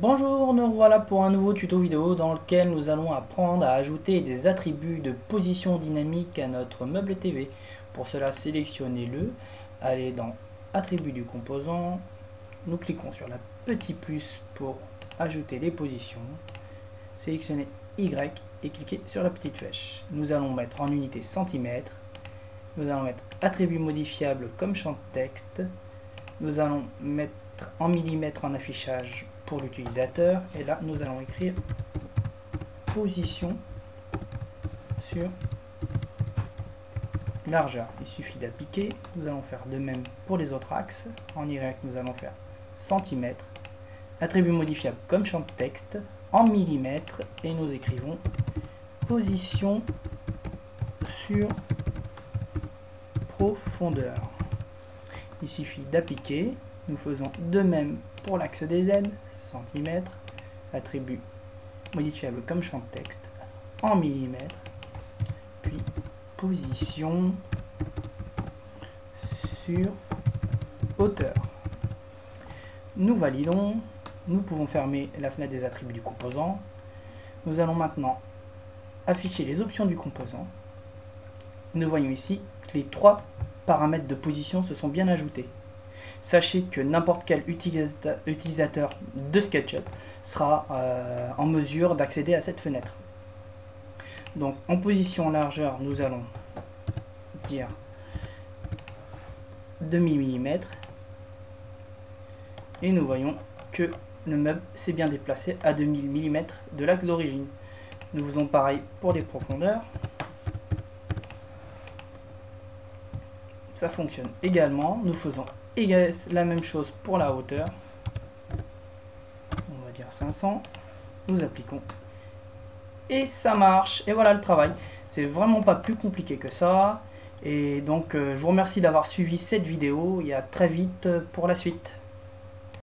Bonjour, nous voilà pour un nouveau tuto vidéo dans lequel nous allons apprendre à ajouter des attributs de position dynamique à notre meuble TV. Pour cela, sélectionnez-le, allez dans Attributs du composant, nous cliquons sur la petit plus pour ajouter les positions, sélectionnez Y et cliquez sur la petite flèche. Nous allons mettre en unité centimètres, nous allons mettre attribut modifiable comme champ de texte, nous allons mettre en millimètres en affichage pour l'utilisateur, et là nous allons écrire position sur largeur. Il suffit d'appliquer. Nous allons faire de même pour les autres axes. En Y nous allons faire centimètres, attribut modifiable comme champ de texte, en millimètres, et nous écrivons position sur profondeur. Il suffit d'appliquer. Nous faisons de même pour l'axe des Z, centimètres, attribut modifiable comme champ de texte, en millimètres, puis position sur hauteur. Nous validons, nous pouvons fermer la fenêtre des attributs du composant. Nous allons maintenant afficher les options du composant. Nous voyons ici que les trois paramètres de position se sont bien ajoutés. Sachez que n'importe quel utilisateur de SketchUp sera en mesure d'accéder à cette fenêtre. Donc en position largeur, nous allons dire 2000 mm et nous voyons que le meuble s'est bien déplacé à 2000 mm de l'axe d'origine. Nous faisons pareil pour les profondeurs. Ça fonctionne également. Nous faisons la même chose pour la hauteur. On va dire 500. Nous appliquons. Et ça marche. Et voilà le travail. C'est vraiment pas plus compliqué que ça. Et donc, je vous remercie d'avoir suivi cette vidéo. Et à très vite pour la suite.